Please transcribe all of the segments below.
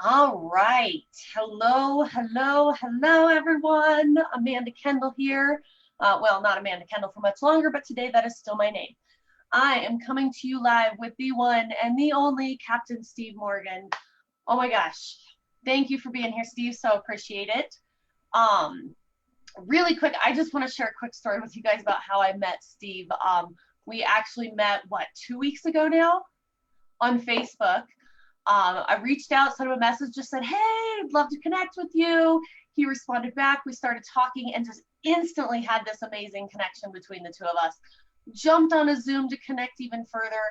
All right. Hello, everyone. Amanda Kendall here. Well, not Amanda Kendall for much longer, but today that is still my name. I am coming to you live with the one and the only Captain Steve Morgan. Oh my gosh. Thank you for being here, Steve. So appreciate it. Really quick, I just want to share a quick story with you guys about how I met Steve. We actually met, 2 weeks ago now on Facebook. I reached out, sent him a message, just said, hey, I'd love to connect with you. He responded back. We started talking and just instantly had this amazing connection between the two of us. Jumped on a Zoom to connect even further.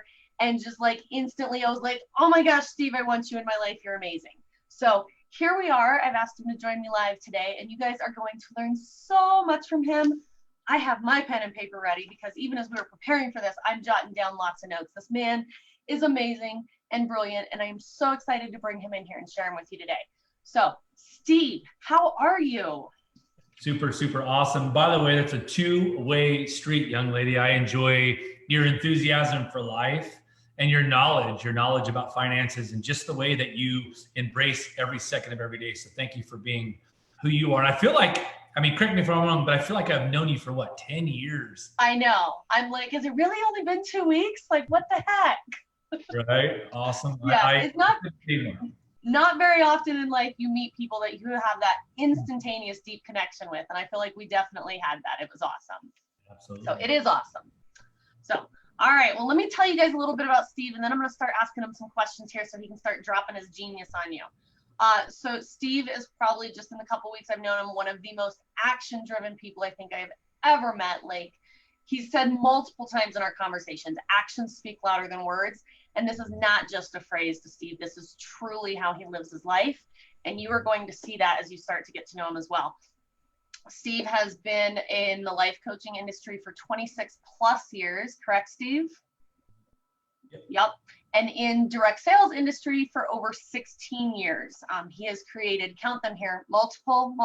And just like instantly, I was like, oh my gosh, Steve, I want you in my life. You're amazing. So here we are. I've asked him to join me live today, and you guys are going to learn so much from him. I have my pen and paper ready because even as we were preparing for this, I'm jotting down lots of notes. This man is amazing and brilliant, and I am so excited to bring him in here and share him with you today. So, Steve, how are you? Super, super awesome. By the way, that's a two-way street, young lady. I enjoy your enthusiasm for life and your knowledge about finances and just the way that you embrace every second of every day. So thank you for being who you are. And I feel like, correct me if I'm wrong, but I feel like I've known you for 10 years? I know. I'm like, has it really only been 2 weeks? Like, what the heck? Right. Awesome. Yeah, it's not very often in life you meet people that you have that instantaneous deep connection with. And I feel like we definitely had that. It was awesome. Absolutely. So it is awesome. So, all right. Well, let me tell you guys a little bit about Steve, and then I'm going to start asking him some questions here so he can start dropping his genius on you. So Steve is probably, just in the couple weeks I've known him, one of the most action-driven people I think I've ever met. Like, he's said multiple times in our conversations, actions speak louder than words. And this is not just a phrase to Steve. This is truly how he lives his life. And you are going to see that as you start to get to know him as well. Steve has been in the life coaching industry for 26 plus years, correct, Steve? Yep. And in direct sales industry for over 16 years. He has created, count them here, multiple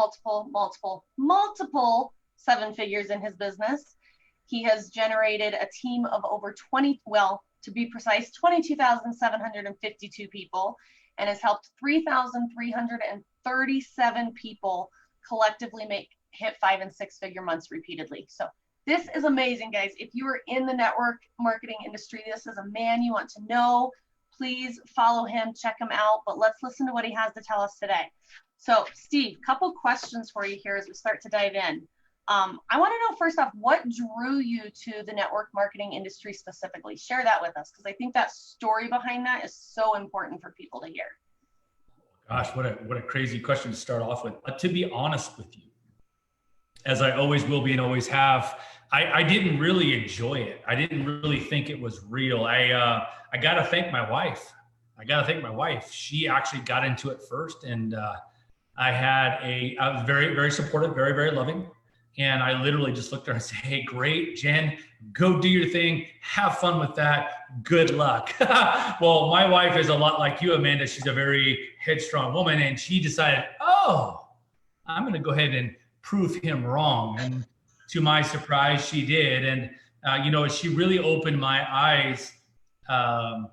seven figures in his business. He has generated a team of over 20, to be precise, 22,752 people, and has helped 3,337 people collectively hit 5- and 6-figure months repeatedly. So this is amazing, guys. If you are in the network marketing industry, this is a man you want to know. Please follow him, check him out, but let's listen to what he has to tell us today. So Steve, couple questions for you here as we start to dive in. I want to know, first off, what drew you to the network marketing industry specifically? Share that with us, because I think that story behind that is so important for people to hear. Gosh, what a crazy question to start off with. To be honest with you, as I always will be and always have, I didn't really enjoy it. I didn't really think it was real. I got to thank my wife. She actually got into it first, and I was very, very supportive, very, very loving. And I literally just looked at her and said, hey, great, Jen, go do your thing. Have fun with that. Good luck. Well, my wife is a lot like you, Amanda. She's a very headstrong woman. And she decided, I'm going to go ahead and prove him wrong. And to my surprise, she did. And, she really opened my eyes to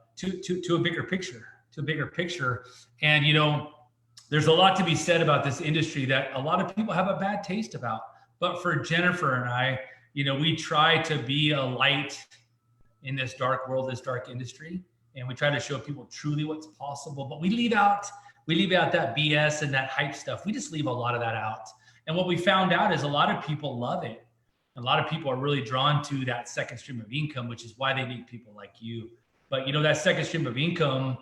a bigger picture, And, there's a lot to be said about this industry that a lot of people have a bad taste about. But for Jennifer and I, we try to be a light in this dark world, this dark industry, and we try to show people truly what's possible. But we leave out that BS and that hype stuff. We just leave a lot of that out. And what we found out is a lot of people love it. A lot of people are really drawn to that second stream of income, which is why they need people like you. But that second stream of income,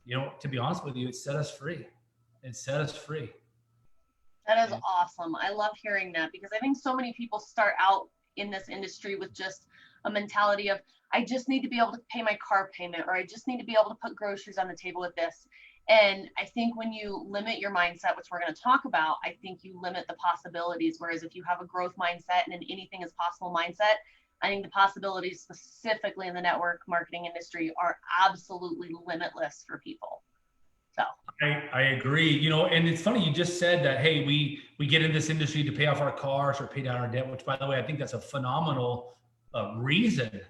to be honest with you, it set us free. That is awesome. I love hearing that, because I think so many people start out in this industry with just a mentality of, I just need to be able to pay my car payment, or I just need to be able to put groceries on the table with this. And I think when you limit your mindset, which we're going to talk about, I think you limit the possibilities. Whereas if you have a growth mindset and an anything is possible mindset, I think the possibilities specifically in the network marketing industry are absolutely limitless for people. So I agree. And it's funny, you just said that, hey, we get in this industry to pay off our cars or pay down our debt, which, by the way, I think that's a phenomenal reason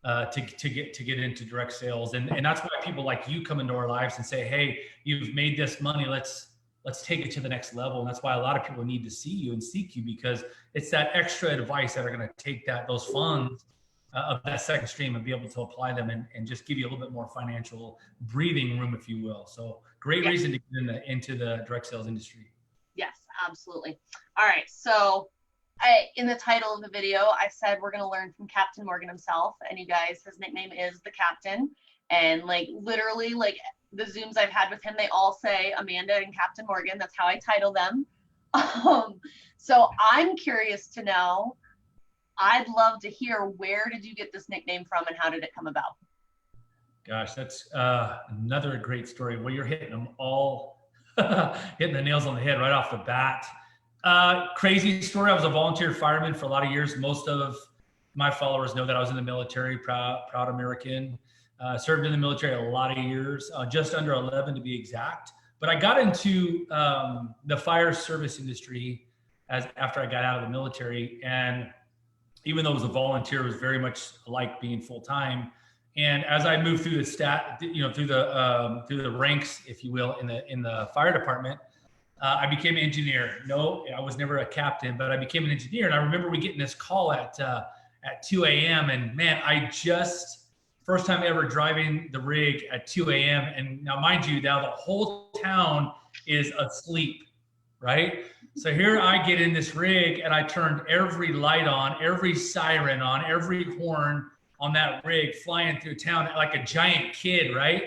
to get into direct sales. And that's why people like you come into our lives and say, hey, you've made this money. Let's take it to the next level. And that's why a lot of people need to see you and seek you, because it's that extra advice that are going to take those funds of that second stream and be able to apply them and just give you a little bit more financial breathing room, if you will. So great reason to get into the direct sales industry. Yes, absolutely. All right. So in the title of the video, I said we're going to learn from Captain Morgan himself. And you guys, his nickname is the Captain. And like literally, like the Zooms I've had with him, they all say Amanda and Captain Morgan. That's how I title them. So I'm curious to know, I'd love to hear, where did you get this nickname from and how did it come about? Gosh, that's another great story. Well, you're hitting them all, hitting the nails on the head right off the bat. Crazy story. I was a volunteer fireman for a lot of years. Most of my followers know that I was in the military, proud American. Served in the military a lot of years, just under 11 to be exact. But I got into the fire service industry after I got out of the military. And even though it was a volunteer, it was very much like being full-time. And as I moved through through the ranks, if you will, in the fire department, I became an engineer. No, I was never a captain, but I became an engineer. And I remember we getting this call at 2 a.m. And man, first time ever driving the rig at 2 a.m. And now, mind you, now the whole town is asleep, right? So here I get in this rig and I turned every light on, every siren on, every horn on that rig, flying through town like a giant kid, right?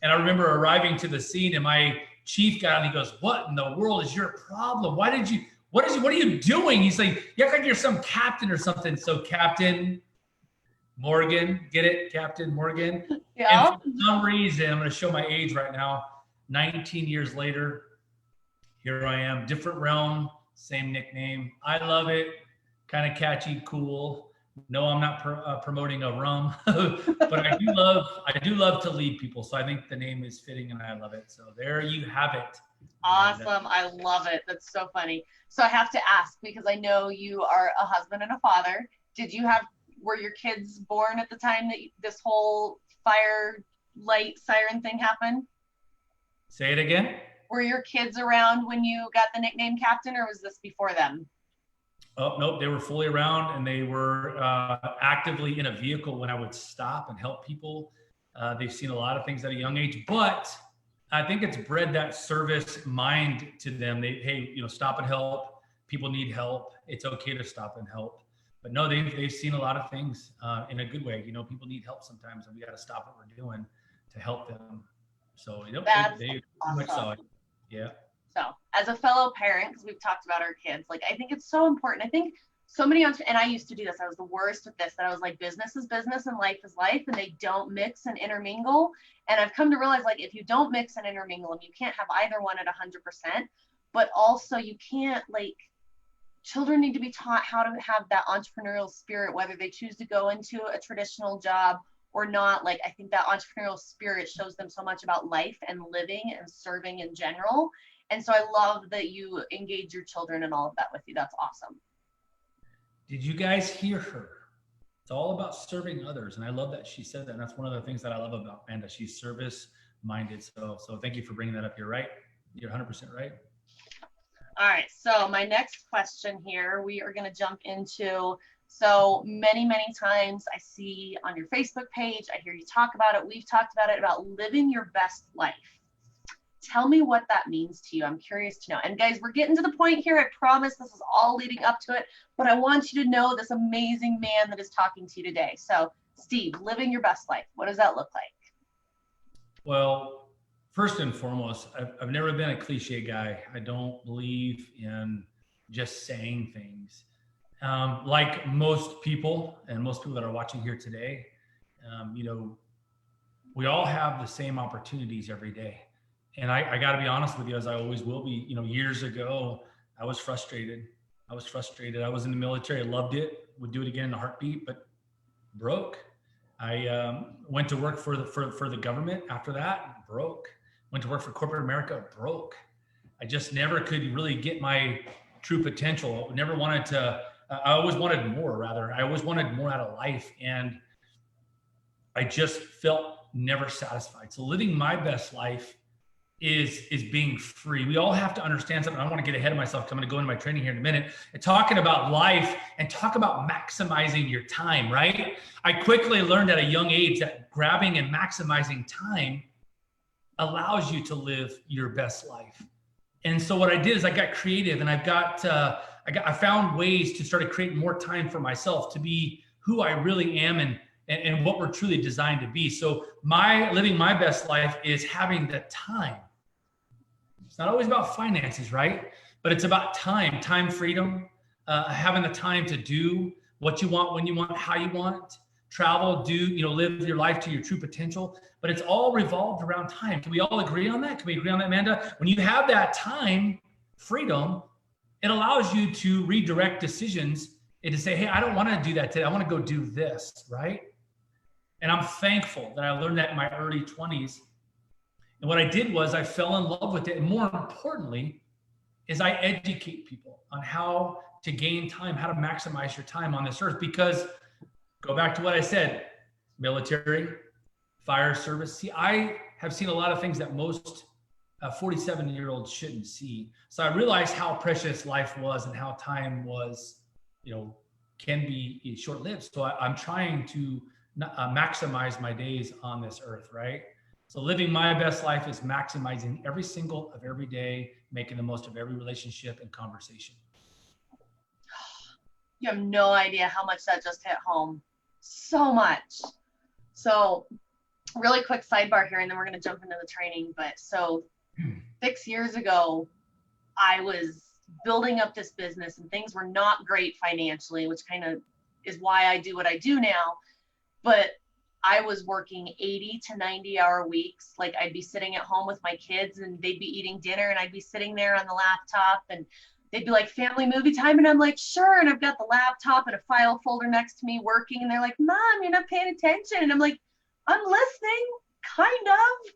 And I remember arriving to the scene and my chief got on, he goes, what in the world is your problem? What are you doing? He's like, you act like you're some captain or something. So Captain Morgan, get it? Captain Morgan. Yeah. And for some reason, I'm going to show my age right now, 19 years later, here I am, different realm, same nickname. I love it. Kind of catchy, cool. No, I'm not promoting a rum, but I do love to lead people. So I think the name is fitting and I love it. So there you have it. Awesome. I love it. That's so funny. So I have to ask, because I know you are a husband and a father. Were your kids born at the time that this whole fire light siren thing happened? Say it again. Were your kids around when you got the nickname Captain, or was this before them? Oh, nope. They were fully around, and they were actively in a vehicle when I would stop and help people. They've seen a lot of things at a young age, but I think it's bred that service mind to them. Hey, stop and help. People need help. It's okay to stop and help. But no, they've seen a lot of things in a good way. People need help sometimes, and we got to stop what we're doing to help them. So they awesome. much saw it. Yeah. So as a fellow parent, because we've talked about our kids, like I think it's so important. I think so many, and I used to do this. I was the worst with this, that I was like, business is business and life is life, and they don't mix and intermingle. And I've come to realize, like, if you don't mix and intermingle them, you can't have either one at 100%, but also you can't, like, children need to be taught how to have that entrepreneurial spirit, whether they choose to go into a traditional job or not. Like, I think that entrepreneurial spirit shows them so much about life and living and serving in general. And so I love that you engage your children and all of that with you. That's awesome. Did you guys hear her? It's all about serving others. And I love that she said that. And that's one of the things that I love about Amanda. She's service minded. So thank you for bringing that up. You're right. You're 100% right. All right. So my next question here, we are going to jump into, so many times I see on your Facebook page, I hear you talk about it. We've talked about it, about living your best life. Tell me what that means to you. I'm curious to know. And guys, we're getting to the point here. I promise this is all leading up to it, but I want you to know this amazing man that is talking to you today. So Steve, living your best life, what does that look like? Well, first and foremost, I've never been a cliche guy. I don't believe in just saying things. Like most people, and most people that are watching here today, we all have the same opportunities every day. And I got to be honest with you, as I always will be. Years ago, I was frustrated. I was in the military. I loved it. Would do it again in a heartbeat, but broke. I went to work for the government after that. Broke. Went to work for corporate America. Broke. I just never could really get my true potential. I always wanted more, rather. I always wanted more out of life. And I just felt never satisfied. So living my best life is being free. We all have to understand something. I don't want to get ahead of myself because I'm going to go into my training here in a minute and talking about life and talk about maximizing your time, right? I quickly learned at a young age that grabbing and maximizing time allows you to live your best life. And so what I did is I got creative, and I found ways to start creating more time for myself to be who I really am and what we're truly designed to be. So living my best life is having the time. It's not always about finances, right? But it's about time freedom, having the time to do what you want, when you want, how you want, travel, live your life to your true potential. But it's all revolved around time. Can we all agree on that? Can we agree on that, Amanda? When you have that time freedom, it allows you to redirect decisions and to say, hey, I don't want to do that today. I want to go do this, right? And I'm thankful that I learned that in my early 20s. And what I did was I fell in love with it. And more importantly, is I educate people on how to gain time, how to maximize your time on this earth. Because go back to what I said, military, fire service. See, I have seen a lot of things that most 47-year-olds shouldn't see. So I realized how precious life was and how time was, can be short-lived. So I'm trying to maximize my days on this earth, right? So living my best life is maximizing every single of every day, making the most of every relationship and conversation. You have no idea how much that just hit home. So much. So really quick sidebar here, and then we're going to jump into the training. But so 6 years ago, I was building up this business and things were not great financially, which kind of is why I do what I do now. But I was working 80 to 90-hour weeks. Like I'd be sitting at home with my kids and they'd be eating dinner and I'd be sitting there on the laptop and they'd be like, family movie time. And I'm like, sure. And I've got the laptop and a file folder next to me working. And they're like, Mom, you're not paying attention. And I'm like, I'm listening, kind of.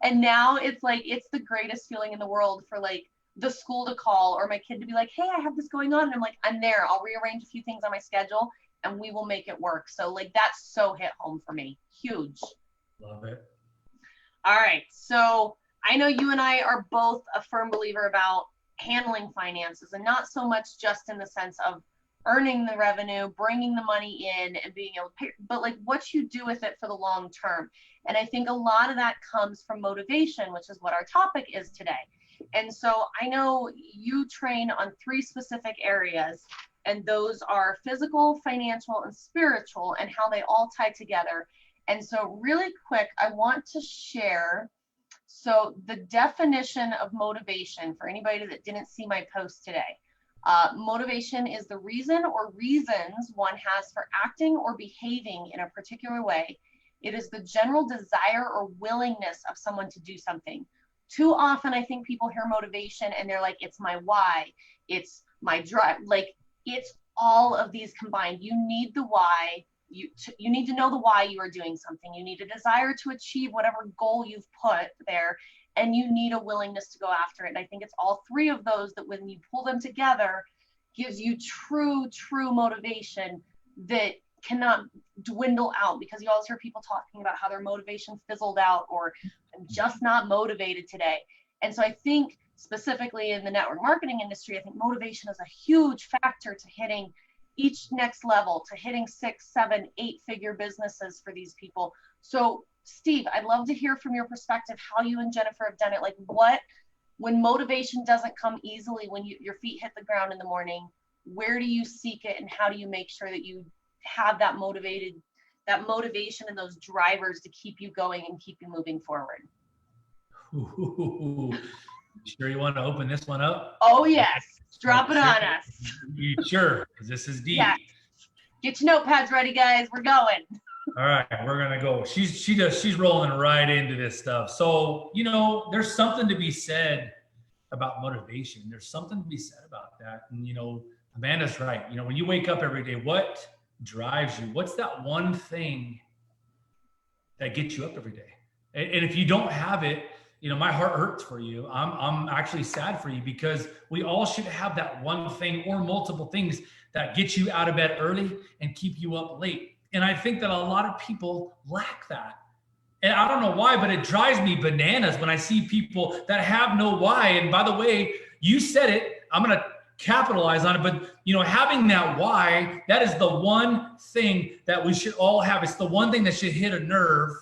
And now it's like, it's the greatest feeling in the world for like the school to call or my kid to be like, hey, I have this going on. And I'm like, I'm there. I'll rearrange a few things on my schedule and we will make it work. So like, that's so hit home for me. Huge. Love it. All right. So I know you and I are both a firm believer about handling finances, and not so much just in the sense of earning the revenue, bringing the money in and being able to pay, but like what you do with it for the long term. And I think a lot of that comes from motivation, which is what our topic is today. And so I know you train on 3 specific areas, and those are physical, financial, and spiritual, and how they all tie together. And so really quick, I want to share, so the definition of motivation for anybody that didn't see my post today. Motivation is the reason or reasons one has for acting or behaving in a particular way. It is the general desire or willingness of someone to do something. Too often, I think people hear motivation and they're like, it's my why, it's my drive. Like, it's all of these combined. You need the why. You need to know the why you are doing something. You need a desire to achieve whatever goal you've put there, and you need a willingness to go after it. And I think it's all 3 of those that when you pull them together gives you true motivation that cannot dwindle out, because you always hear people talking about how their motivation fizzled out or I'm just not motivated today. And so I think specifically in the network marketing industry, I think motivation is a huge factor to hitting each next level, to hitting 6, 7, 8-figure businesses for these people. So Steve, I'd love to hear from your perspective how you and Jennifer have done it. Like when motivation doesn't come easily, when your feet hit the ground in the morning, where do you seek it and how do you make sure that you have that motivation and those drivers to keep you going and keep you moving forward? Ooh, sure you want to open this one up? Oh yes, drop it on us. You sure? Because this is deep. Yes. Get your notepads ready, guys. We're going. All right, we're gonna go. She's rolling right into this stuff. So there's something to be said about motivation. There's something to be said about that. And Amanda's right. When you wake up every day, what drives you? What's that one thing that gets you up every day? And if you don't have it, my heart hurts for you. I'm actually sad for you, because we all should have that one thing or multiple things that get you out of bed early and keep you up late. And I think that a lot of people lack that. And I don't know why, but it drives me bananas when I see people that have no why. And by the way, you said it, I'm going to capitalize on it, but having that why, that is the one thing that we should all have. It's the one thing that should hit a nerve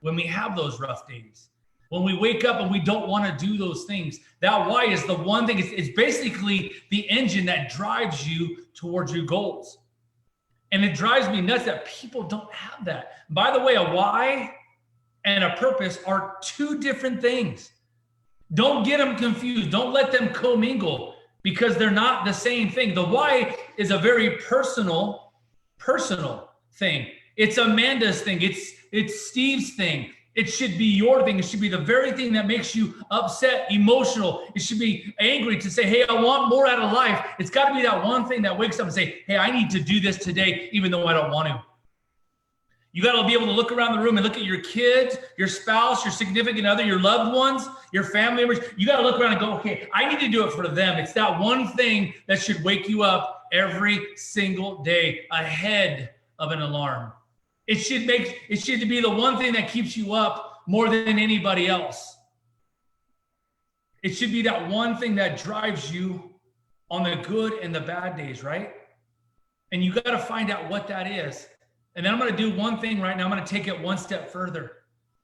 when we have those rough days. When we wake up and we don't want to do those things, that why is the one thing. It's basically the engine that drives you towards your goals. And it drives me nuts that people don't have that. By the way, a why and a purpose are two different things. Don't get them confused. Don't let them commingle, because they're not the same thing. The why is a very personal thing. It's Amanda's thing. It's Steve's thing. It should be your thing. It should be the very thing that makes you upset, emotional. It should be angry to say, hey, I want more out of life. It's got to be that one thing that wakes up and say, hey, I need to do this today, even though I don't want to. You got to be able to look around the room and look at your kids, your spouse, your significant other, your loved ones, your family members. You got to look around and go, okay, I need to do it for them. It's that one thing that should wake you up every single day ahead of an alarm. It should be the one thing that keeps you up more than anybody else. It should be that one thing that drives you on the good and the bad days, right? And you got to find out what that is. And then I'm going to do one thing right now. I'm going to take it one step further.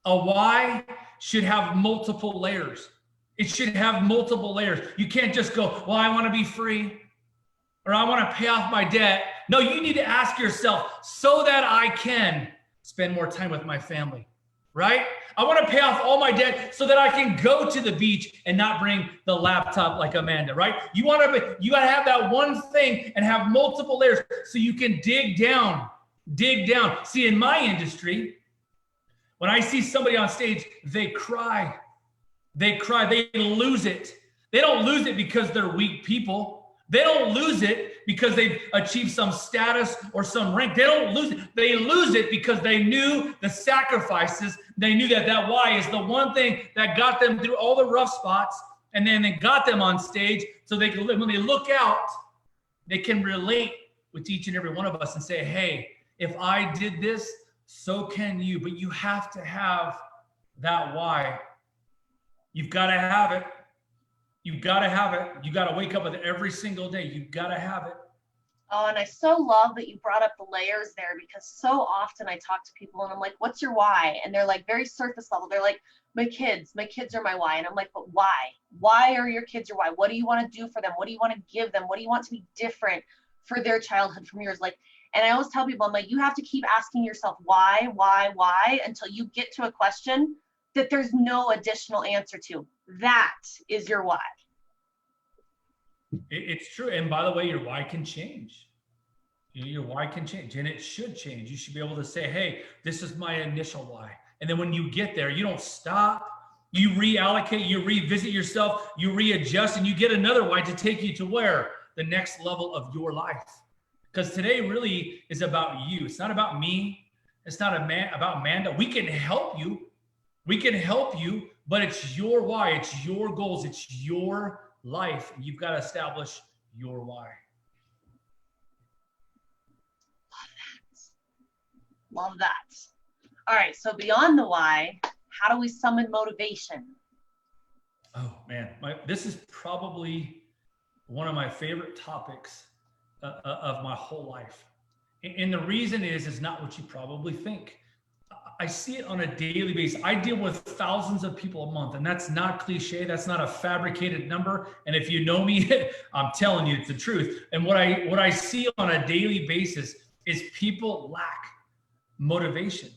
A why should have multiple layers. It should have multiple layers. You can't just go, well, I want to be free, or I want to pay off my debt. No, you need to ask yourself, so that I can spend more time with my family, right? I want to pay off all my debt so that I can go to the beach and not bring the laptop like Amanda, right? You got to have that one thing and have multiple layers so you can dig down. See, in my industry, when I see somebody on stage, they cry, they lose it. They don't lose it because they're weak people. They don't lose it because they've achieved some status or some rank. They don't lose it. They lose it because they knew the sacrifices. They knew that why is the one thing that got them through all the rough spots, and then it got them on stage so they can, when they look out, they can relate with each and every one of us and say, hey, if I did this, so can you. But you have to have that why. You've got to have it. You've got to have it. You got to wake up with it every single day. You've got to have it. Oh, and I so love that you brought up the layers there, because so often I talk to people and I'm like, what's your why? And they're like very surface level. They're like, my kids are my why. And I'm like, but why? Why are your kids your why? What do you want to do for them? What do you want to give them? What do you want to be different for their childhood from yours? Like, and I always tell people, I'm like, you have to keep asking yourself why, until you get to a question that there's no additional answer to. That is your why. It's true. And by the way, your why can change. Your why can change, and it should change. You should be able to say, hey, this is my initial why. And then when you get there, you don't stop. You reallocate, you revisit yourself, you readjust, and you get another why to take you to where? The next level of your life. Because today really is about you. It's not about me. It's not about Amanda. We can help you. But it's your why. It's your goals. It's your life. And you've got to establish your why. Love that. All right. So beyond the why, how do we summon motivation? Oh, man. This is probably one of my favorite topics of my whole life. And the reason is not what you probably think. I see it on a daily basis. I deal with thousands of people a month, and that's not cliche. That's not a fabricated number. And if you know me, I'm telling you it's the truth. And what I see on a daily basis is people lack motivation.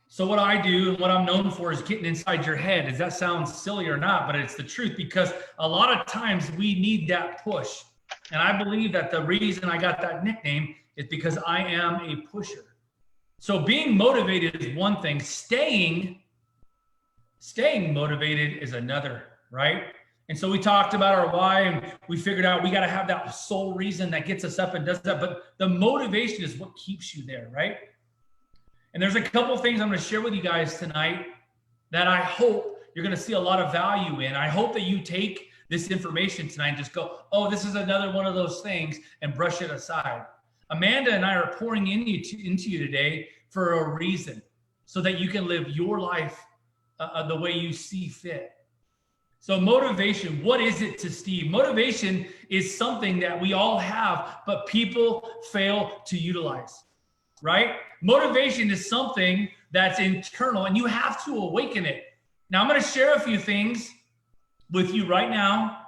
So what I do and what I'm known for is getting inside your head. Does that sound silly or not? But it's the truth, because a lot of times we need that push. And I believe that the reason I got that nickname is because I am a pusher. So being motivated is one thing. Staying motivated is another, right? And so we talked about our why, and we figured out we got to have that sole reason that gets us up and does that. But the motivation is what keeps you there, right? And there's a couple of things I'm going to share with you guys tonight that I hope you're going to see a lot of value in. I hope that you take this information tonight and just go, oh, this is another one of those things, and brush it aside. Amanda and I are pouring into you today for a reason, so that you can live your life the way you see fit. So motivation, what is it to Steve? Motivation is something that we all have, but people fail to utilize, right? Motivation is something that's internal, and you have to awaken it. Now, I'm going to share a few things with you right now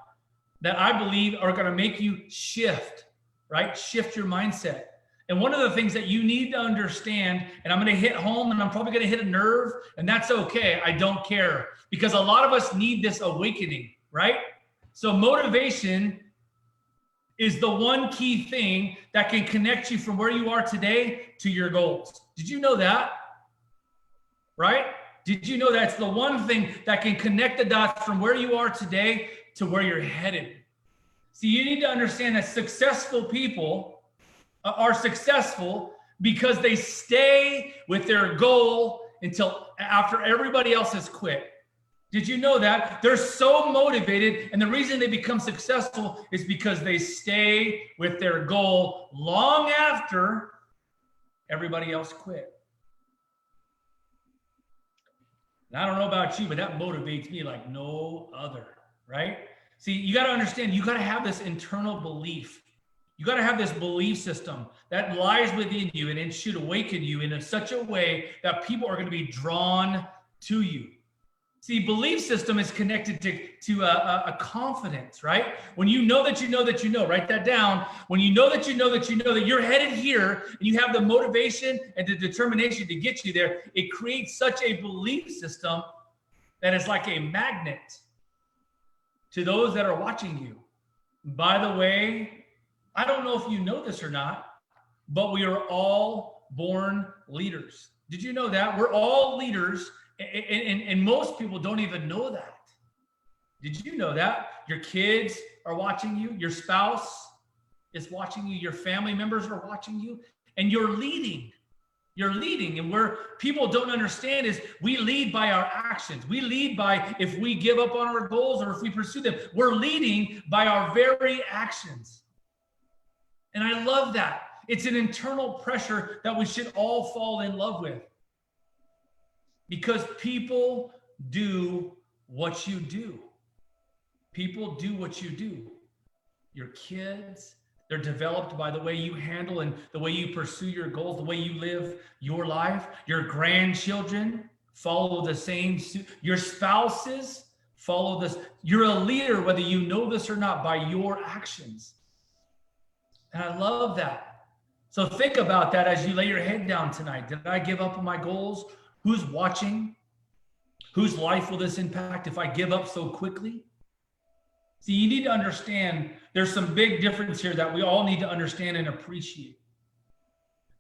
that I believe are going to make you shift, right? Shift your mindset. And one of the things that you need to understand, and I'm going to hit home, and I'm probably going to hit a nerve, and that's okay. I don't care, because a lot of us need this awakening, right? So motivation is the one key thing that can connect you from where you are today to your goals. Did you know that? Right? Did you know that's the one thing that can connect the dots from where you are today to where you're headed? See, you need to understand that successful people are successful because they stay with their goal until after everybody else has quit. Did you know that? They're so motivated, and the reason they become successful is because they stay with their goal long after everybody else quit. And I don't know about you, but that motivates me like no other, right? See, you got to understand, you got to have this internal belief. You got to have this belief system that lies within you, and it should awaken you in such a way that people are going to be drawn to you. See, belief system is connected to a confidence, right? When you know that you know that you know, write that down. When you know that you know that you know that you're headed here, and you have the motivation and the determination to get you there, it creates such a belief system that is like a magnet to those that are watching you. By the way, I don't know if you know this or not, but we are all born leaders. Did you know that? We're all leaders. And most people don't even know that. Did you know that? Your kids are watching you. Your spouse is watching you. Your family members are watching you. And you're leading. You're leading. And where people don't understand is we lead by our actions. We lead by if we give up on our goals or if we pursue them. We're leading by our very actions. And I love that. It's an internal pressure that we should all fall in love with. Because people do what you do. People do what you do. Your kids, they're developed by the way you handle and the way you pursue your goals, the way you live your life. Your grandchildren follow the same suit. Your spouses follow this. You're a leader, whether you know this or not, by your actions. And I love that. So think about that as you lay your head down tonight. Did I give up on my goals? Who's watching? Whose life will this impact if I give up so quickly? See, you need to understand there's some big difference here that we all need to understand and appreciate.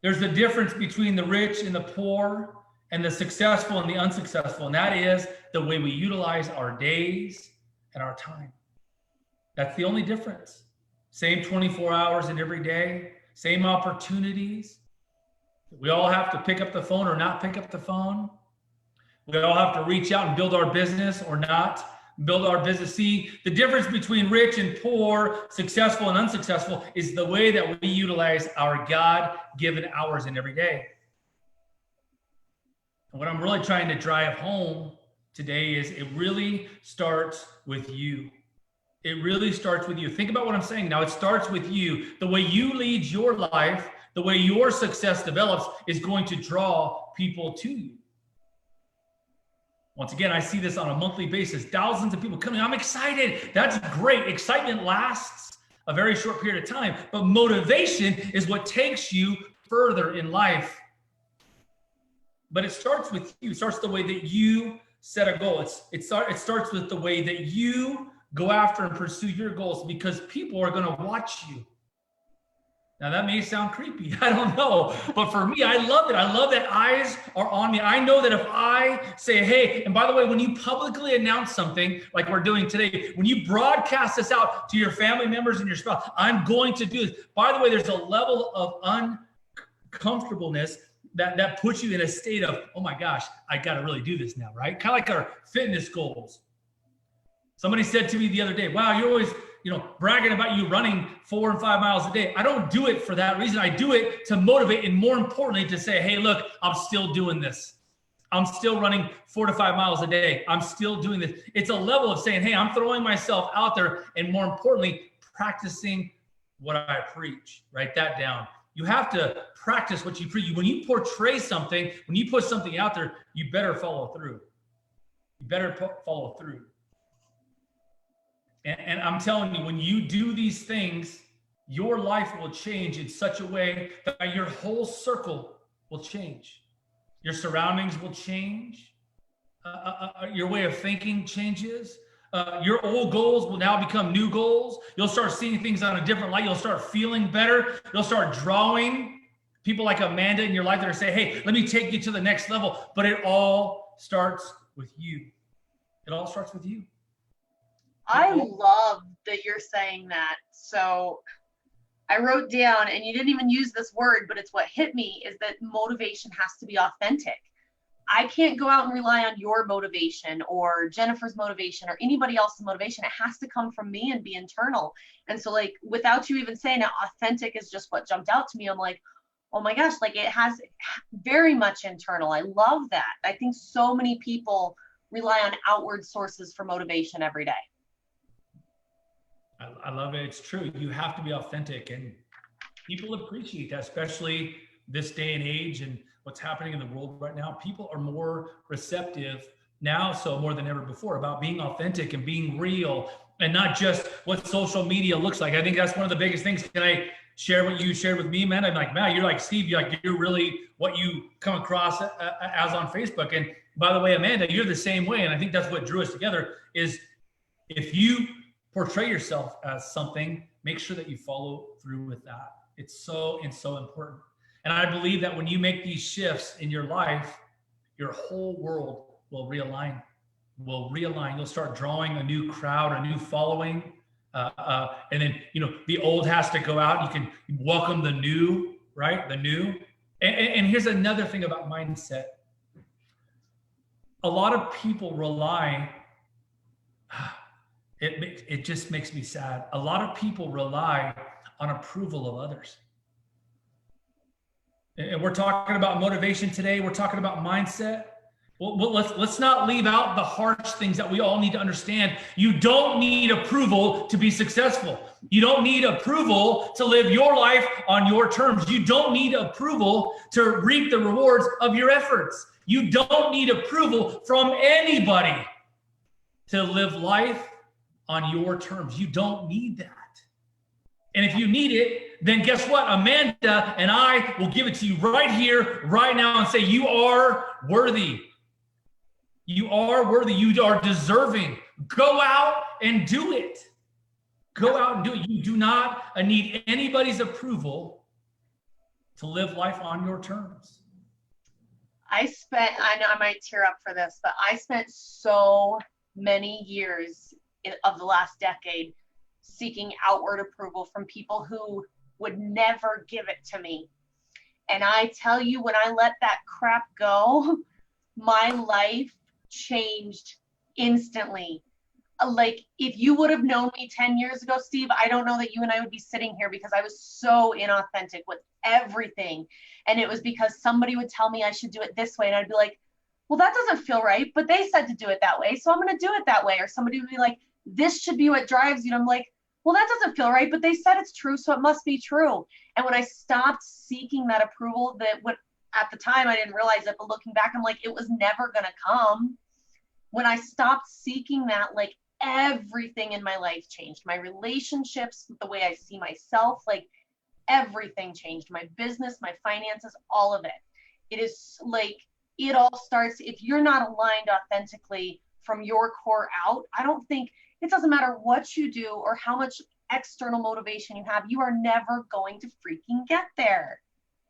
There's the difference between the rich and the poor and the successful and the unsuccessful, and that is the way we utilize our days and our time. That's the only difference. Same 24 hours in every day, same opportunities. We all have to pick up the phone or not pick up the phone. We all have to reach out and build our business or not build our business. See, the difference between rich and poor, successful and unsuccessful is the way that we utilize our God-given hours in every day. And what I'm really trying to drive home today is it really starts with you. It really starts with you. Think about what I'm saying now. It starts with you. The way you lead your life, the way your success develops is going to draw people to you. Once again, I see this on a monthly basis. Thousands of people coming. I'm excited. That's great. Excitement lasts a very short period of time, but motivation is what takes you further in life. But it starts with you. It starts the way that you set a goal. It starts with the way that you go after and pursue your goals, because people are going to watch you. Now that may sound creepy. I don't know. But for me, I love it. I love that eyes are on me. I know that if I say, hey, and by the way, when you publicly announce something like we're doing today, when you broadcast this out to your family members and your spouse, I'm going to do this. By the way, there's a level of uncomfortableness that puts you in a state of, oh my gosh, I got to really do this now, right? Kind of like our fitness goals. Somebody said to me the other day, wow, bragging about you running 4 and 5 miles a day. I don't do it for that reason. I do it to motivate, and more importantly, to say, hey, look, I'm still doing this. I'm still running 4 to 5 miles a day. I'm still doing this. It's a level of saying, hey, I'm throwing myself out there, and more importantly, practicing what I preach. Write that down. You have to practice what you preach. When you portray something, when you put something out there, you better follow through. You better follow through. And I'm telling you, when you do these things, your life will change in such a way that your whole circle will change. Your surroundings will change. Your way of thinking changes. Your old goals will now become new goals. You'll start seeing things on a different light. You'll start feeling better. You'll start drawing people like Amanda in your life that are saying, hey, let me take you to the next level. But it all starts with you. It all starts with you. I love that you're saying that. So I wrote down, and you didn't even use this word, but it's what hit me, is that motivation has to be authentic. I can't go out and rely on your motivation or Jennifer's motivation or anybody else's motivation. It has to come from me and be internal. And so, like, without you even saying it, authentic is just what jumped out to me. I'm like, oh my gosh, like, it has very much internal. I love that. I think so many people rely on outward sources for motivation every day. I love it. It's true. You have to be authentic, and people appreciate that, especially this day and age and what's happening in the world right now. People are more receptive now, so more than ever before, about being authentic and being real, and not just what social media looks like. I think that's one of the biggest things. Can I share what you shared with me, man? I'm like, man, you're like Steve. You're really what you come across as on Facebook. And by the way, Amanda, you're the same way. And I think that's what drew us together. Is if you portray yourself as something, make sure that you follow through with that. It's so important. And I believe that when you make these shifts in your life, your whole world will realign. You'll start drawing a new crowd, a new following. And then, the old has to go out. You can welcome the new, right? The new. And here's another thing about mindset. A lot of people rely, it just makes me sad. A lot of people rely on approval of others. And we're talking about motivation today. We're talking about mindset. Well, let's not leave out the harsh things that we all need to understand. You don't need approval to be successful. You don't need approval to live your life on your terms. You don't need approval to reap the rewards of your efforts. You don't need approval from anybody to live life on your terms. You don't need that. And if you need it, then guess what? Amanda and I will give it to you right here, right now, and say, you are worthy. You are worthy. You are deserving. Go out and do it. Go out and do it. You do not need anybody's approval to live life on your terms. I know I might tear up for this, but I spent so many years of the last decade seeking outward approval from people who would never give it to me. And I tell you, when I let that crap go, my life changed instantly. Like, if you would have known me 10 years ago, Steve, I don't know that you and I would be sitting here, because I was so inauthentic with everything. And it was because somebody would tell me I should do it this way. And I'd be like, well, that doesn't feel right, but they said to do it that way, so I'm going to do it that way. Or somebody would be like, this should be what drives you. And I'm like, well, that doesn't feel right, but they said it's true, so it must be true. And when I stopped seeking that approval, at the time I didn't realize it, but looking back, I'm like, it was never going to come. When I stopped seeking that, like, everything in my life changed. My relationships, the way I see myself, like, everything changed. My business, my finances, all of it. It is like, it all starts, if you're not aligned authentically from your core out, I don't think, it doesn't matter what you do or how much external motivation you have, you are never going to freaking get there.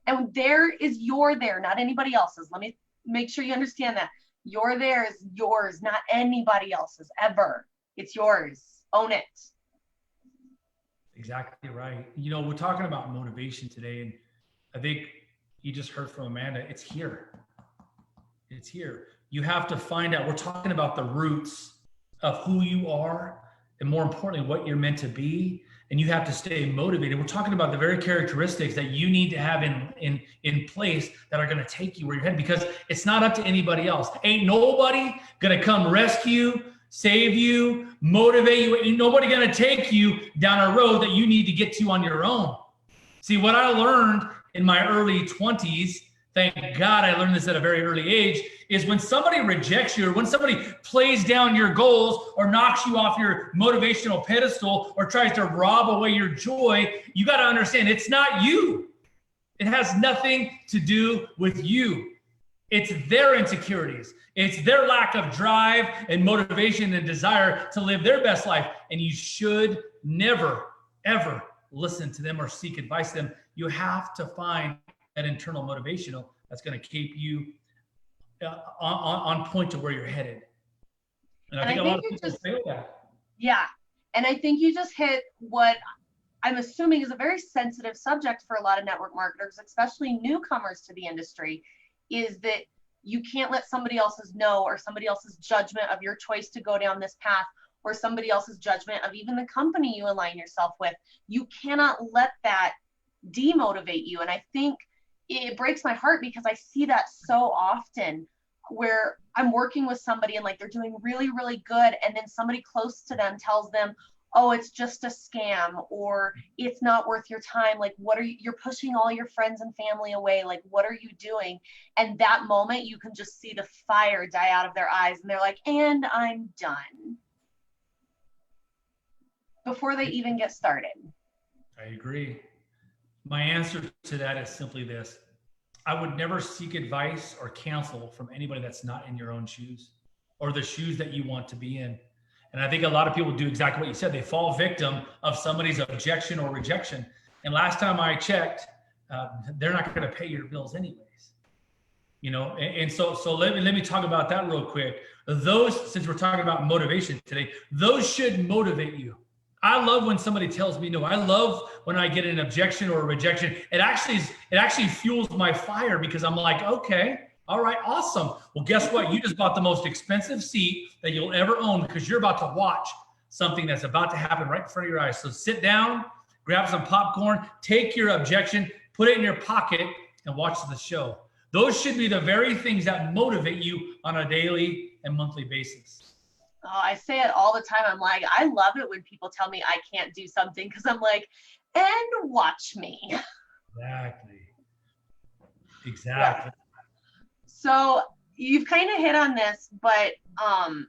And you're there, not anybody else's. Let me make sure you understand that. Your there is yours, not anybody else's, ever. It's yours. Own it. Exactly right. We're talking about motivation today, and I think you just heard from Amanda. It's here. It's here. You have to find out. We're talking about the roots of who you are. and more importantly, what you're meant to be. And you have to stay motivated. We're talking about the very characteristics that you need to have in place that are going to take you where you're headed, because it's not up to anybody else. Ain't nobody going to come rescue, save you, motivate you. Ain't nobody going to take you down a road that you need to get to on your own. See, what I learned in my early 20s, thank God I learned this at a very early age, is when somebody rejects you, or when somebody plays down your goals or knocks you off your motivational pedestal or tries to rob away your joy, you got to understand it's not you. It has nothing to do with you. It's their insecurities. It's their lack of drive and motivation and desire to live their best life. And you should never, ever listen to them or seek advice from them. You have to find that internal motivational that's going to keep you on point to where you're headed. And I think a lot of people fail that. Yeah. And I think you just hit what I'm assuming is a very sensitive subject for a lot of network marketers, especially newcomers to the industry, is that you can't let somebody else's no, or somebody else's judgment of your choice to go down this path, or somebody else's judgment of even the company you align yourself with. You cannot let that demotivate you. And I think it breaks my heart because I see that so often, where I'm working with somebody and like they're doing really, really good. And then somebody close to them tells them, oh, it's just a scam, or it's not worth your time. Like, what are you, you're pushing all your friends and family away. Like, what are you doing? And that moment you can just see the fire die out of their eyes. And they're like, and I'm done, before they even get started. I agree. My answer to that is simply this. I would never seek advice or counsel from anybody that's not in your own shoes, or the shoes that you want to be in. And I think a lot of people do exactly what you said. They fall victim of somebody's objection or rejection. And last time I checked, they're not going to pay your bills anyways. You know, and so let me talk about that real quick. Those, since we're talking about motivation today, those should motivate you. I love when somebody tells me no. I love when I get an objection or a rejection. It actually fuels my fire, because I'm like, okay, all right, awesome. Well, guess what? You just bought the most expensive seat that you'll ever own, because you're about to watch something that's about to happen right in front of your eyes. So sit down, grab some popcorn, take your objection, put it in your pocket, and watch the show. Those should be the very things that motivate you on a daily and monthly basis. Oh, I say it all the time. I'm like, I love it when people tell me I can't do something, because I'm like, and watch me. Exactly. Yeah. So you've kind of hit on this, but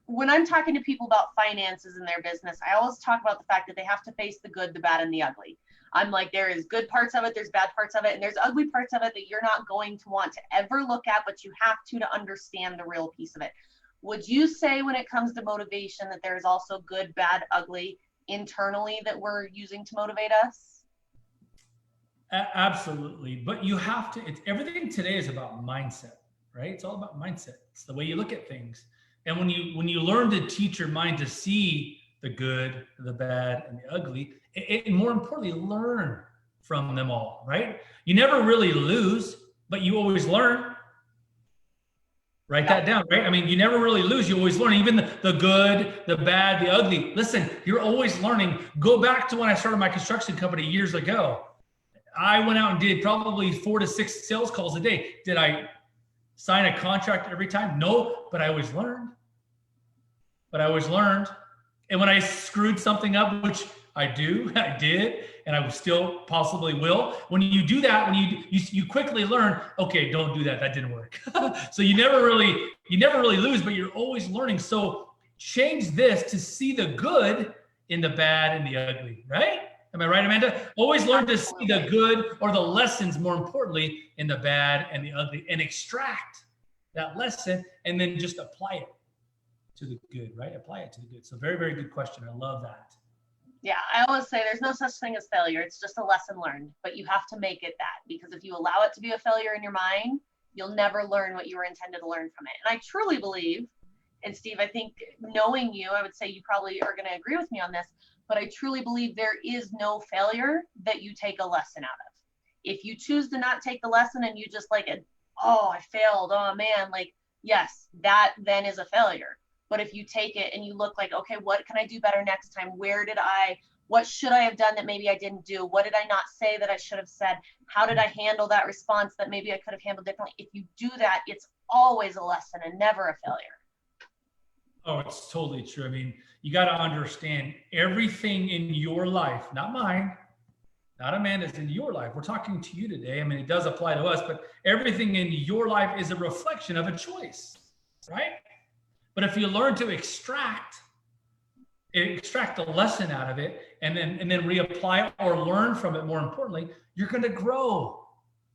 when I'm talking to people about finances in their business, I always talk about the fact that they have to face the good, the bad, and the ugly. I'm like, there is good parts of it, there's bad parts of it, and there's ugly parts of it that you're not going to want to ever look at, but you have to understand the real piece of it. Would you say when it comes to motivation that there's also good, bad, ugly internally that we're using to motivate us? Absolutely. But you have to, everything today is about mindset, right? It's all about mindset. It's the way you look at things. And when you learn to teach your mind to see the good, the bad, and the ugly, and more importantly, learn from them all, right? You never really lose, but you always learn. Write that down, right? I mean, you never really lose. You always learn, even the good, the bad, the ugly. Listen, you're always learning. Go back to when I started my construction company years ago. I went out and did probably 4 to 6 sales calls a day. Did I sign a contract every time? No, but I always learned. And when I screwed something up, which I did, and I still possibly will. When you do that, when you quickly learn, okay, don't do that. That didn't work. So you never really lose, but you're always learning. So change this to see the good in the bad and the ugly, right? Am I right, Amanda? Always learn to see the good, or the lessons, more importantly, in the bad and the ugly, and extract that lesson and then just apply it to the good, right? Apply it to the good. So very, very good question. I love that. Yeah, I always say there's no such thing as failure. It's just a lesson learned, but you have to make it that, because if you allow it to be a failure in your mind, you'll never learn what you were intended to learn from it. And I truly believe, and Steve, I think knowing you, I would say you probably are going to agree with me on this, but I truly believe there is no failure that you take a lesson out of. If you choose to not take the lesson and you just like, oh, I failed, oh man, like, yes, that then is a failure. But if you take it and you look like, okay, what can I do better next time? What should I have done that maybe I didn't do? What did I not say that I should have said? How did I handle that response that maybe I could have handled differently? If you do that, it's always a lesson and never a failure. Oh, it's totally true. I mean, you got to understand everything in your life, not mine, not Amanda's, in your life. We're talking to you today. I mean, it does apply to us, but everything in your life is a reflection of a choice, right? But if you learn to extract the lesson out of it and then reapply it or learn from it, more importantly, you're going to grow.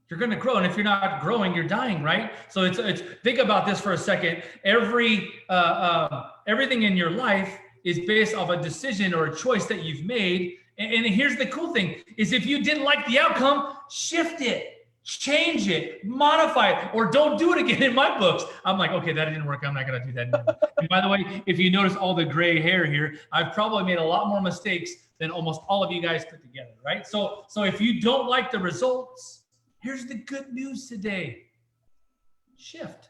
You're going to grow. And if you're not growing, you're dying, right? So it's think about this for a second. Everything in your life is based off a decision or a choice that you've made. And here's the cool thing is if you didn't like the outcome, shift it, change it, modify it, or don't do it again. In my books, I'm like, okay, that didn't work. I'm not going to do that anymore. And by the way, if you notice all the gray hair here, I've probably made a lot more mistakes than almost all of you guys put together, right? So if you don't like the results, here's the good news today. Shift.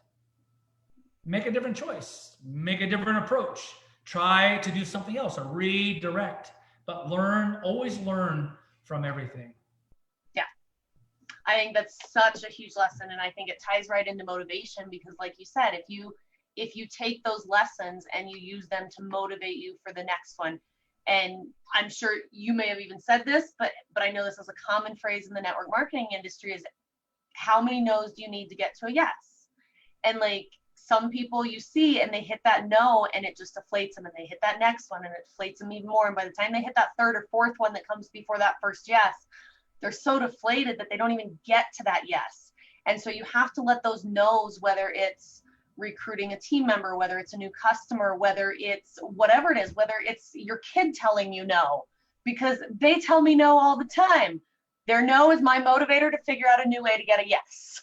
Make a different choice. Make a different approach. Try to do something else or redirect. But always learn from everything. Yeah. I think that's such a huge lesson. And I think it ties right into motivation because like you said, if you take those lessons and you use them to motivate you for the next one, and I'm sure you may have even said this, but I know this is a common phrase in the network marketing industry is how many no's do you need to get to a yes? And like some people you see and they hit that no and it just deflates them and they hit that next one and it deflates them even more. And by the time they hit that third or fourth one that comes before that first yes, they're so deflated that they don't even get to that yes. And so you have to let those no's, whether it's recruiting a team member, whether it's a new customer, whether it's whatever it is, whether it's your kid telling you no, because they tell me no all the time. Their no is my motivator to figure out a new way to get a yes.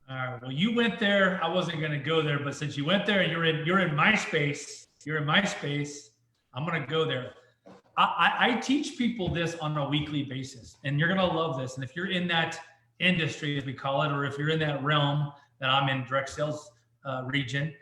All right. Well, you went there. I wasn't going to go there, but since you went there and you're in my space, I'm going to go there. I teach people this on a weekly basis, and you're going to love this. And if you're in that industry, as we call it, or if you're in that realm that I'm in, direct sales region,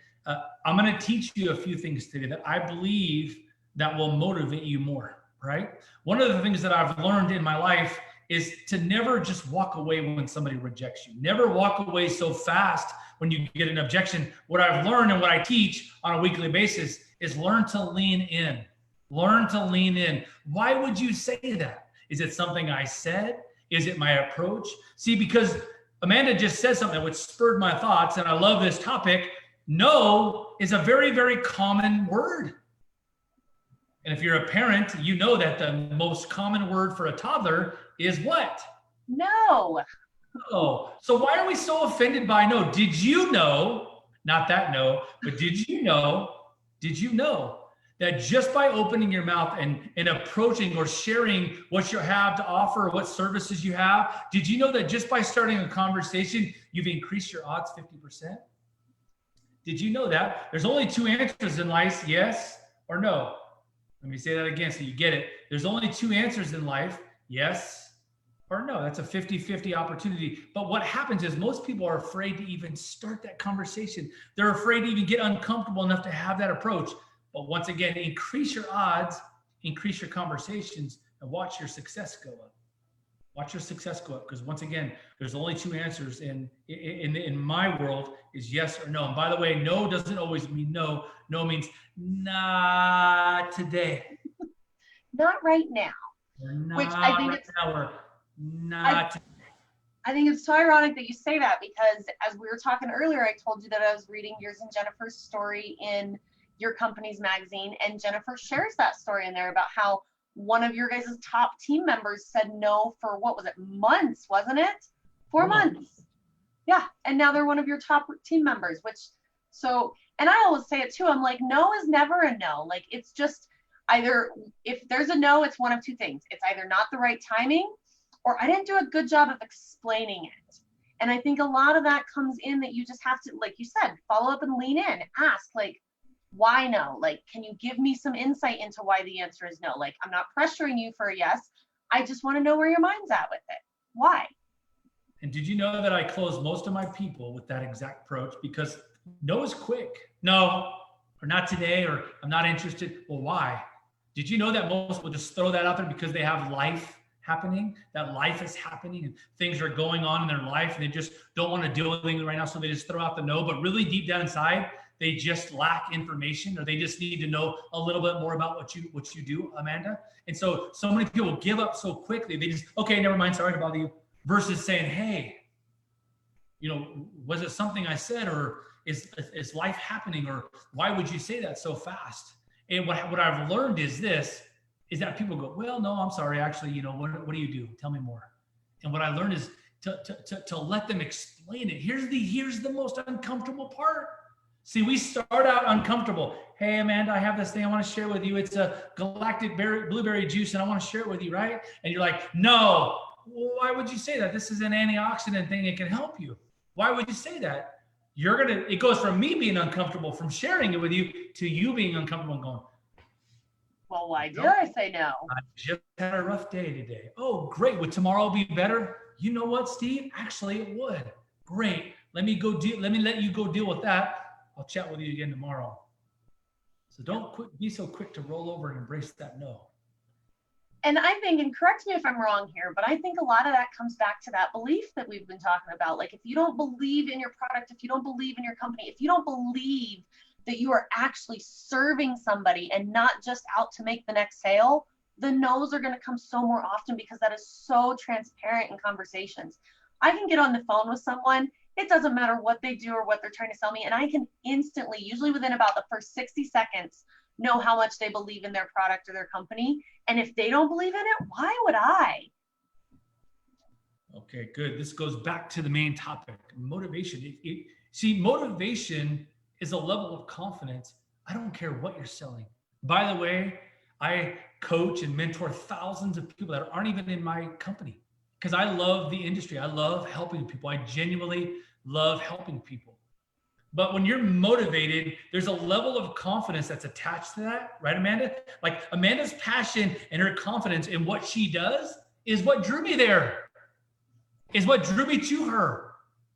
I'm going to teach you a few things today that I believe that will motivate you more, right? One of the things that I've learned in my life is to never just walk away when somebody rejects you. Never walk away so fast when you get an objection. What I've learned and what I teach on a weekly basis is learn to lean in. Learn to lean in. Why would you say that? Is it something I said? Is it my approach? See, because Amanda just said something which spurred my thoughts, and I love this topic. No is a very, very common word. And if you're a parent, you know that the most common word for a toddler is what? No. Oh, so why are we so offended by no? Did you know, not that no, but did you know that just by opening your mouth and approaching or sharing what you have to offer, what services you have, did you know that just by starting a conversation, you've increased your odds 50%? Did you know that? There's only two answers in life, yes or no. Let me say that again so you get it. There's only two answers in life, yes or no. That's a 50-50 opportunity. But what happens is most people are afraid to even start that conversation. They're afraid to even get uncomfortable enough to have that approach. But once again, increase your odds, increase your conversations, and watch your success go up. Watch your success go up, because once again, there's only two answers in my world is yes or no. And by the way, no doesn't always mean no. No means not today. Not right now. Not which I think right it's now, or not today. I think it's so ironic that you say that, because as we were talking earlier, I told you that I was reading yours and Jennifer's story in your company's magazine, and Jennifer shares that story in there about how one of your guys' top team members said no for, what was it, months, wasn't it? 4 months. Yeah. And now they're one of your top team members, and I always say it too. I'm like, no is never a no. Like, it's just either, if there's a no, it's one of two things. It's either not the right timing, or I didn't do a good job of explaining it. And I think a lot of that comes in that you just have to, like you said, follow up and lean in, ask, like, why no? Like, can you give me some insight into why the answer is no? Like, I'm not pressuring you for a yes. I just want to know where your mind's at with it. Why? And did you know that I close most of my people with that exact approach? Because No is quick. No, or not today, or I'm not interested. Well, why? Did you know that most will just throw that out there because they have life happening, that life is happening and things are going on in their life and they just don't want to deal with things right now. So they just throw out the no, but really deep down inside, they just lack information, or they just need to know a little bit more about what you do, Amanda. And so many people give up so quickly. They just, okay, never mind, sorry to bother you, versus saying, hey, was it something I said, or is life happening, or why would you say that so fast? And what I've learned is that people go, well, no, I'm sorry, actually, what do you do? Tell me more. And what I learned is to let them explain it. Here's the most uncomfortable part. See, we start out uncomfortable. Hey, Amanda, I have this thing I want to share with you. It's a galactic blueberry juice, and I want to share it with you, right? And you're like, no. Well, why would you say that? This is an antioxidant thing. It can help you. Why would you say that? It goes from me being uncomfortable from sharing it with you to you being uncomfortable and going, well, why did I say no? I just had a rough day today. Oh, great. Would tomorrow be better? You know what, Steve? Actually, it would. Great. Let me let you go deal with that. I'll chat with you again tomorrow. So don't be so quick to roll over and embrace that no. And I think, and correct me if I'm wrong here, but I think a lot of that comes back to that belief that we've been talking about. Like, if you don't believe in your product, if you don't believe in your company, if you don't believe that you are actually serving somebody and not just out to make the next sale, the no's are going to come so more often, because that is so transparent in conversations. I can get on the phone with someone. It doesn't matter what they do or what they're trying to sell me. And I can instantly, usually within about the first 60 seconds, know how much they believe in their product or their company. And if they don't believe in it, why would I? Okay, good. This goes back to the main topic, motivation. See, motivation is a level of confidence. I don't care what you're selling. By the way, I coach and mentor thousands of people that aren't even in my company, because I love the industry. I love helping people. I genuinely love helping people. But when you're motivated, there's a level of confidence that's attached to that, right, Amanda? Like, Amanda's passion and her confidence in what she does is what drew me there, is what drew me to her,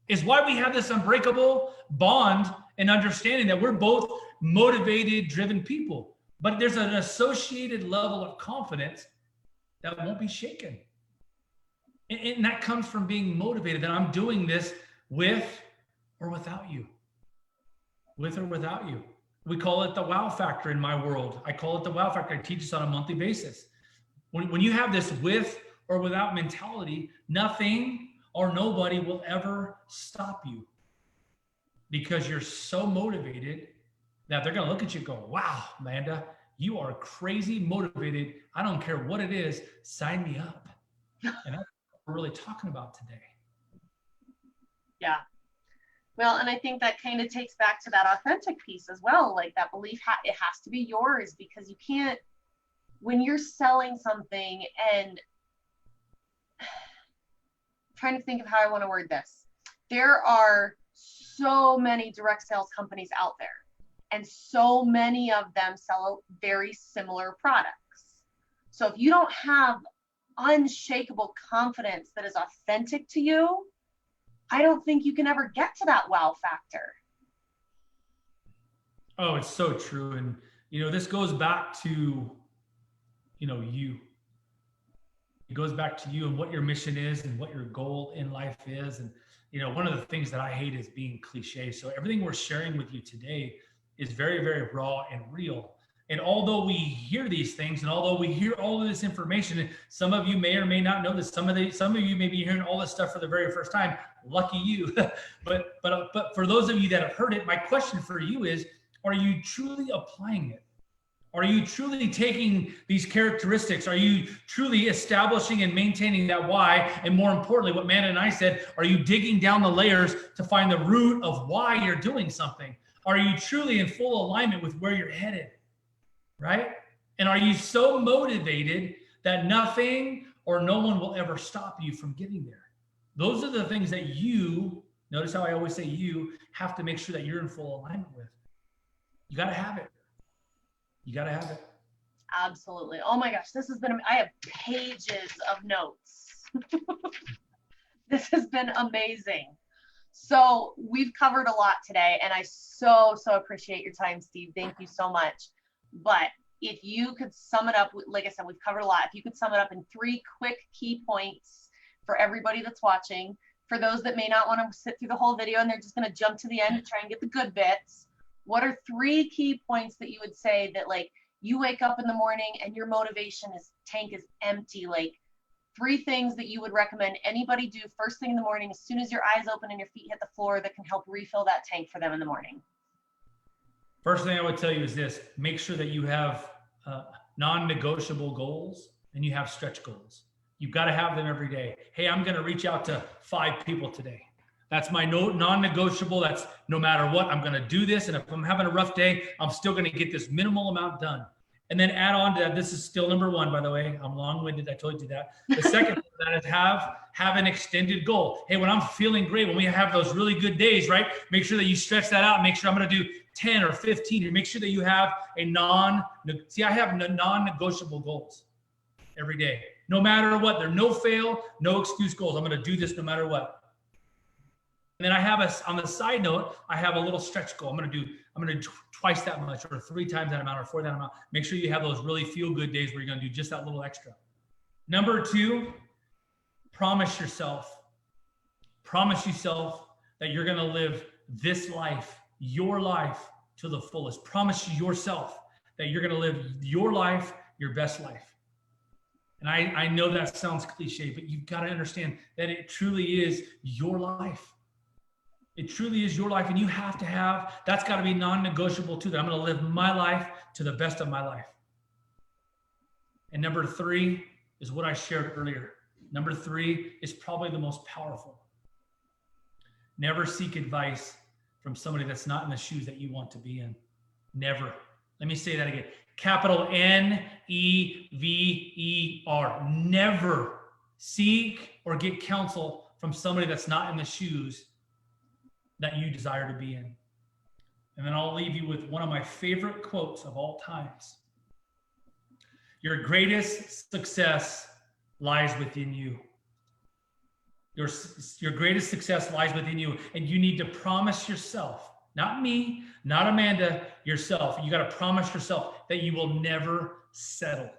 is why we have this unbreakable bond and understanding that we're both motivated, driven people. But there's an associated level of confidence that won't be shaken. And that comes from being motivated, that I'm doing this with or without you. With or without you. We call it the wow factor in my world. I call it the wow factor. I teach this on a monthly basis. When you have this with or without mentality, nothing or nobody will ever stop you, because you're so motivated that they're going to look at you and go, wow, Amanda, you are crazy motivated. I don't care what it is. Sign me up. And that's what we're really talking about today. Yeah. Well, and I think that kind of takes back to that authentic piece as well. Like, that belief, it has to be yours, because you can't, when you're selling something, and I'm trying to think of how I want to word this. There are so many direct sales companies out there, and so many of them sell very similar products. So if you don't have unshakable confidence that is authentic to you, I don't think you can ever get to that wow factor. Oh, it's so true. And, this goes back to, you. It goes back to you and what your mission is and what your goal in life is. And, one of the things that I hate is being cliche. So everything we're sharing with you today is very, very raw and real. And although we hear these things, and although we hear all of this information, and some of you may or may not know this, some of you may be hearing all this stuff for the very first time. Lucky you. but for those of you that have heard it, my question for you is, are you truly applying it? Are you truly taking these characteristics? Are you truly establishing and maintaining that why? And more importantly, what Amanda and I said, are you digging down the layers to find the root of why you're doing something? Are you truly in full alignment with where you're headed? Right? And are you so motivated that nothing or no one will ever stop you from getting there? Those are the things that you, notice how I always say you, have to make sure that you're in full alignment with. You got to have it. You got to have it. Absolutely. Oh my gosh, I have pages of notes. This has been amazing. So we've covered a lot today, and I so appreciate your time, Steve. Thank you so much. But if you could sum it up, like I said, we've covered a lot. If you could sum it up in 3 quick key points for everybody that's watching, for those that may not want to sit through the whole video and they're just going to jump to the end to try and get the good bits, what are 3 key points that you would say that, like, you wake up in the morning and your motivation tank is empty? Like, 3 things that you would recommend anybody do first thing in the morning, as soon as your eyes open and your feet hit the floor, that can help refill that tank for them in the morning. First thing I would tell you is this: make sure that you have non-negotiable goals and you have stretch goals. You've got to have them every day. Hey, I'm going to reach out to 5 people today. That's my non-negotiable. That's no matter what, I'm going to do this. And if I'm having a rough day, I'm still going to get this minimal amount done. And then add on to that, this is still number 1, by the way. I'm long-winded. I told you that. The second thing that is have an extended goal. Hey, when I'm feeling great, when we have those really good days, right? Make sure that you stretch that out. Make sure I'm going to do 10 or 15. And make sure that you have a I have non-negotiable goals every day. No matter what, they're no fail, no excuse goals. I'm going to do this no matter what. And then I have on the side note, I have a little stretch goal. I'm going to do twice that much, or 3 times that amount, or 4 that amount. Make sure you have those really feel good days where you're going to do just that little extra. Number 2, promise yourself that you're going to live this life, your life, to the fullest. Promise yourself that you're going to live your life, your best life. And I know that sounds cliche, but you've got to understand that it truly is your life. It truly is your life, and you have to have, that's got to be non-negotiable too, that I'm going to live my life to the best of my life. And number 3 is what I shared earlier. Number 3 is probably the most powerful. Never seek advice from somebody that's not in the shoes that you want to be in. Never. Let me say that again. Capital Never. Never seek or get counsel from somebody that's not in the shoes that you desire to be in. And then I'll leave you with one of my favorite quotes of all times. Your greatest success lies within you. Your greatest success lies within you, and you need to promise yourself, not me, not Amanda, yourself. You got to promise yourself that you will never settle.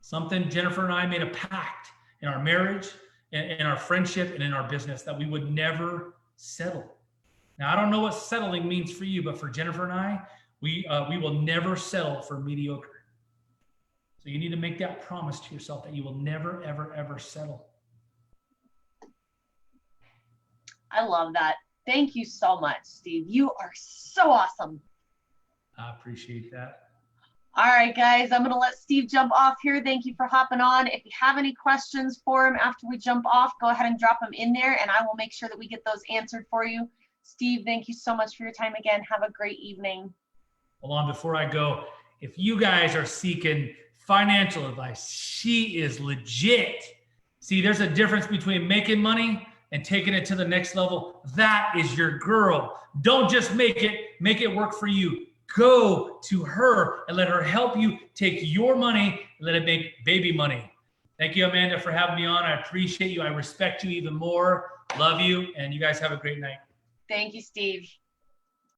Something Jennifer and I made a pact in our marriage, in our friendship, and in our business, that we would never settle. Now, I don't know what settling means for you, but for Jennifer and I, we will never settle for mediocre. So you need to make that promise to yourself that you will never, ever, ever settle. I love that. Thank you so much, Steve. You are so awesome. I appreciate that. All right, guys, I'm going to let Steve jump off here. Thank you for hopping on. If you have any questions for him after we jump off, go ahead and drop them in there, and I will make sure that we get those answered for you. Steve, thank you so much for your time again. Have a great evening. Hold on, before I go, if you guys are seeking financial advice, she is legit. See, there's a difference between making money and taking it to the next level. That is your girl. Don't just make it work for you. Go to her and let her help you take your money and let it make baby money. Thank you, Amanda, for having me on. I appreciate you. I respect you even more. Love you. And you guys have a great night. Thank you, Steve.